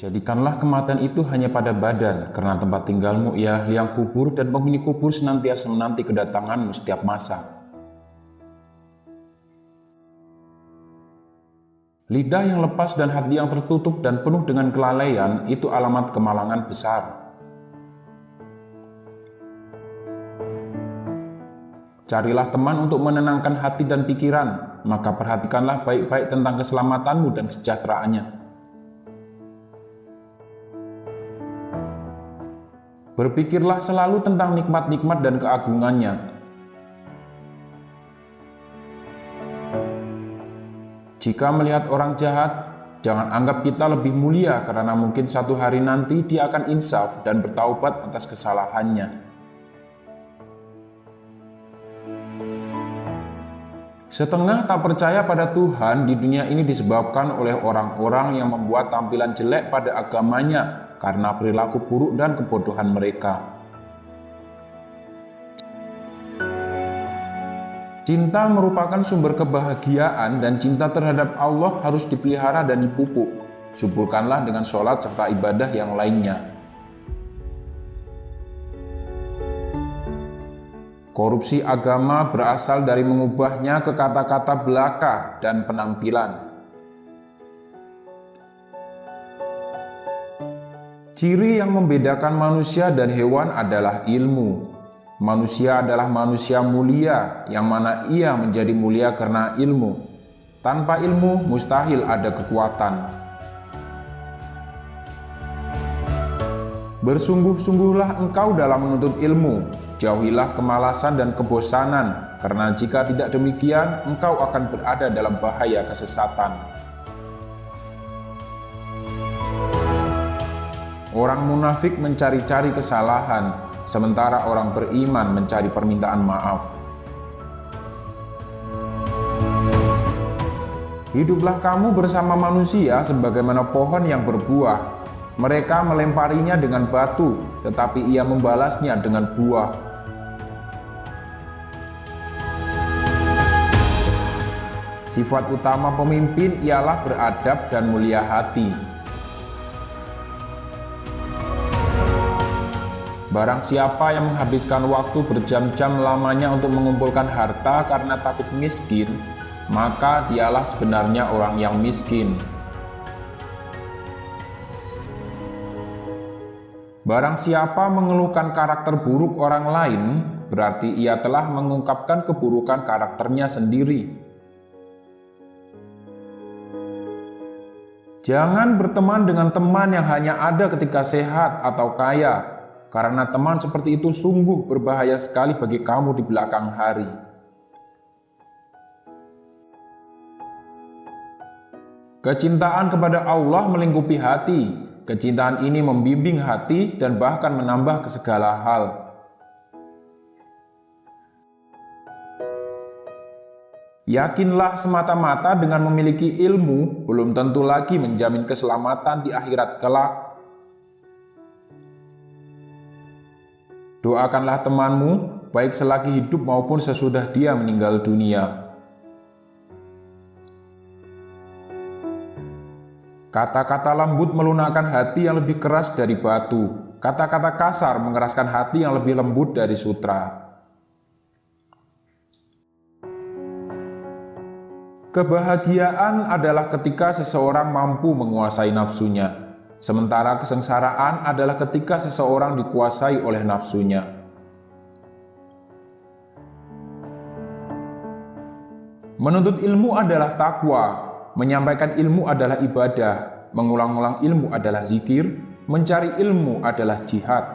Jadikanlah kematian itu hanya pada badan, karena tempat tinggalmu ialah liang kubur dan penghuni kubur senantiasa menanti kedatanganmu setiap masa. Lidah yang lepas dan hati yang tertutup dan penuh dengan kelalaian itu alamat kemalangan besar. Carilah teman untuk menenangkan hati dan pikiran, maka perhatikanlah baik-baik tentang keselamatanmu dan kesejahteraannya. Berpikirlah selalu tentang nikmat-nikmat dan keagungannya. Jika melihat orang jahat, jangan anggap kita lebih mulia karena mungkin satu hari nanti dia akan insaf dan bertaubat atas kesalahannya. Setengah tak percaya pada Tuhan di dunia ini disebabkan oleh orang-orang yang membuat tampilan jelek pada agamanya karena perilaku buruk dan kebodohan mereka. Cinta merupakan sumber kebahagiaan dan cinta terhadap Allah harus dipelihara dan dipupuk. Suburkanlah dengan sholat serta ibadah yang lainnya. Korupsi agama berasal dari mengubahnya ke kata-kata belaka dan penampilan. Ciri yang membedakan manusia dan hewan adalah ilmu. Manusia adalah manusia mulia, yang mana ia menjadi mulia karena ilmu. Tanpa ilmu, mustahil ada kekuatan. Bersungguh-sungguhlah engkau dalam menuntut ilmu. Jauhilah kemalasan dan kebosanan, karena jika tidak demikian, engkau akan berada dalam bahaya kesesatan. Orang munafik mencari-cari kesalahan, sementara orang beriman mencari permintaan maaf. Hiduplah kamu bersama manusia sebagaimana pohon yang berbuah. Mereka melemparinya dengan batu, tetapi ia membalasnya dengan buah. Sifat utama pemimpin ialah beradab dan mulia hati. Barang siapa yang menghabiskan waktu berjam-jam lamanya untuk mengumpulkan harta karena takut miskin, maka dialah sebenarnya orang yang miskin. Barang siapa mengeluhkan karakter buruk orang lain, berarti ia telah mengungkapkan keburukan karakternya sendiri. Jangan berteman dengan teman yang hanya ada ketika sehat atau kaya, karena teman seperti itu sungguh berbahaya sekali bagi kamu di belakang hari. Kecintaan kepada Allah melingkupi hati. Kecintaan ini membimbing hati dan bahkan menambah ke segala hal. Yakinlah semata-mata dengan memiliki ilmu belum tentu lagi menjamin keselamatan di akhirat kelak. Doakanlah temanmu, baik selagi hidup maupun sesudah dia meninggal dunia. Kata-kata lembut melunakkan hati yang lebih keras dari batu. Kata-kata kasar mengeraskan hati yang lebih lembut dari sutra. Kebahagiaan adalah ketika seseorang mampu menguasai nafsunya. Sementara kesengsaraan adalah ketika seseorang dikuasai oleh nafsunya. Menuntut ilmu adalah takwa, menyampaikan ilmu adalah ibadah, mengulang-ulang ilmu adalah zikir, mencari ilmu adalah jihad.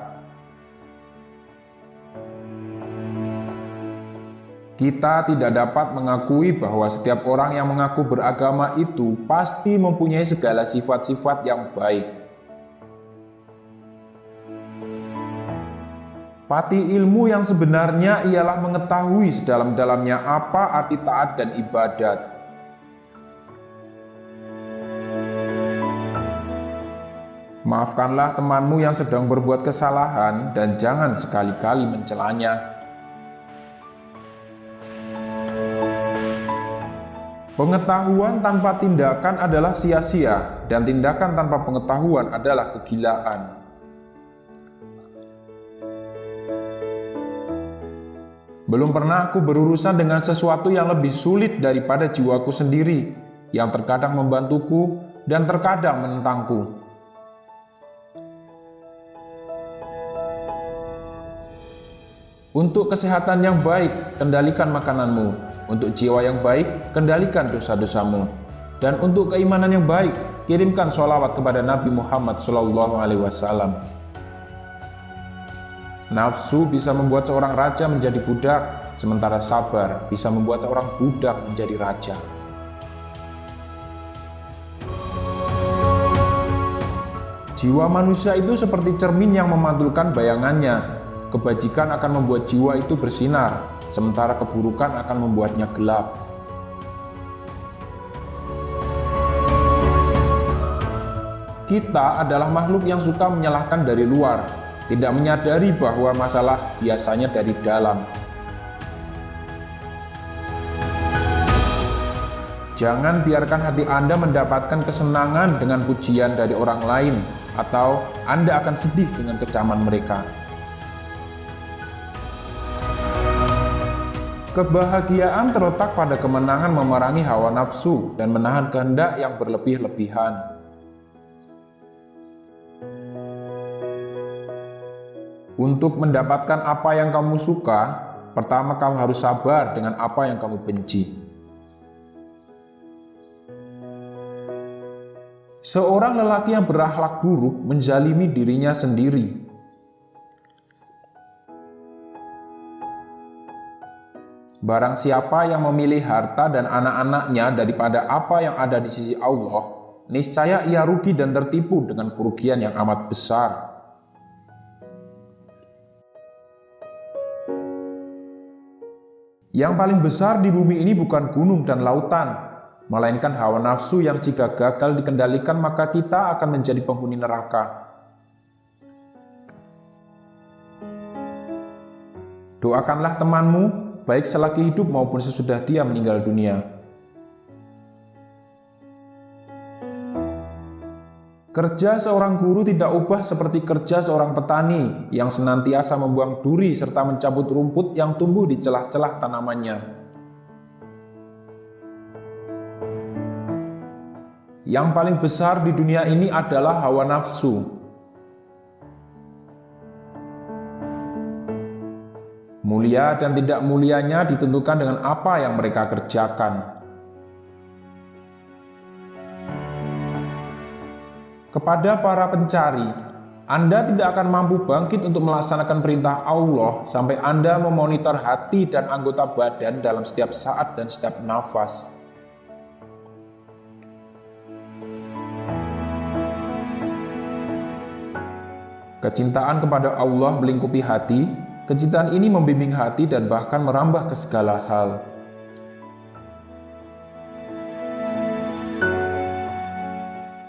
Kita tidak dapat mengakui bahwa setiap orang yang mengaku beragama itu pasti mempunyai segala sifat-sifat yang baik. Pati ilmu yang sebenarnya ialah mengetahui sedalam-dalamnya apa arti taat dan ibadat. Maafkanlah temanmu yang sedang berbuat kesalahan dan jangan sekali-kali mencelanya. Pengetahuan tanpa tindakan adalah sia-sia. dan tindakan tanpa pengetahuan adalah kegilaan. Belum pernah aku berurusan dengan sesuatu yang lebih sulit daripada jiwaku sendiri, yang terkadang membantuku dan terkadang menentangku. Untuk kesehatan yang baik, kendalikan makananmu. Untuk jiwa yang baik, kendalikan dosa-dosamu. Dan untuk keimanan yang baik, kirimkan sholawat kepada Nabi Muhammad SAW. Nafsu bisa membuat seorang raja menjadi budak, sementara sabar bisa membuat seorang budak menjadi raja. Jiwa manusia itu seperti cermin yang memantulkan bayangannya. Kebajikan akan membuat jiwa itu bersinar, sementara keburukan akan membuatnya gelap. Kita adalah makhluk yang suka menyalahkan dari luar, tidak menyadari bahwa masalah biasanya dari dalam. Jangan biarkan hati Anda mendapatkan kesenangan dengan pujian dari orang lain, atau Anda akan sedih dengan kecaman mereka. Kebahagiaan terletak pada kemenangan memerangi hawa nafsu dan menahan kehendak yang berlebih-lebihan. Untuk mendapatkan apa yang kamu suka, pertama kamu harus sabar dengan apa yang kamu benci. Seorang lelaki yang berakhlak buruk menzalimi dirinya sendiri. Barang siapa yang memilih harta dan anak-anaknya daripada apa yang ada di sisi Allah, niscaya ia rugi dan tertipu dengan kerugian yang amat besar. Yang paling besar di bumi ini bukan gunung dan lautan, melainkan hawa nafsu yang jika gagal dikendalikan maka kita akan menjadi penghuni neraka. Doakanlah temanmu, baik selagi hidup maupun sesudah dia meninggal dunia. Kerja seorang guru tidak ubah seperti kerja seorang petani yang senantiasa membuang duri serta mencabut rumput yang tumbuh di celah-celah tanamannya. Yang paling besar di dunia ini adalah hawa nafsu. Mulia dan tidak mulianya ditentukan dengan apa yang mereka kerjakan. Kepada para pencari, Anda tidak akan mampu bangkit untuk melaksanakan perintah Allah sampai Anda memonitor hati dan anggota badan dalam setiap saat dan setiap nafas. Kecintaan kepada Allah melingkupi hati, kecintaan ini membimbing hati dan bahkan merambah ke segala hal.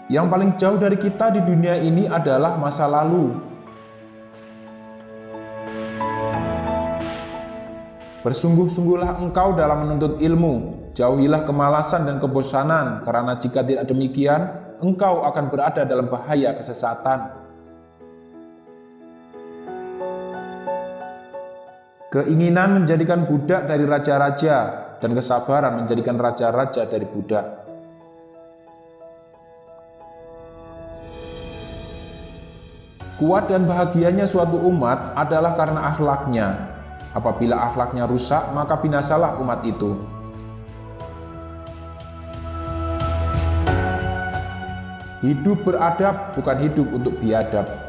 Yang paling jauh dari kita di dunia ini adalah masa lalu. Bersungguh-sungguhlah engkau dalam menuntut ilmu, jauhilah kemalasan dan kebosanan, karena jika tidak demikian, engkau akan berada dalam bahaya kesesatan. Keinginan menjadikan budak dari raja-raja, dan kesabaran menjadikan raja-raja dari budak. Kuat dan bahagianya suatu umat adalah karena akhlaknya. Apabila akhlaknya rusak, maka binasalah umat itu. Hidup beradab bukan hidup untuk biadab.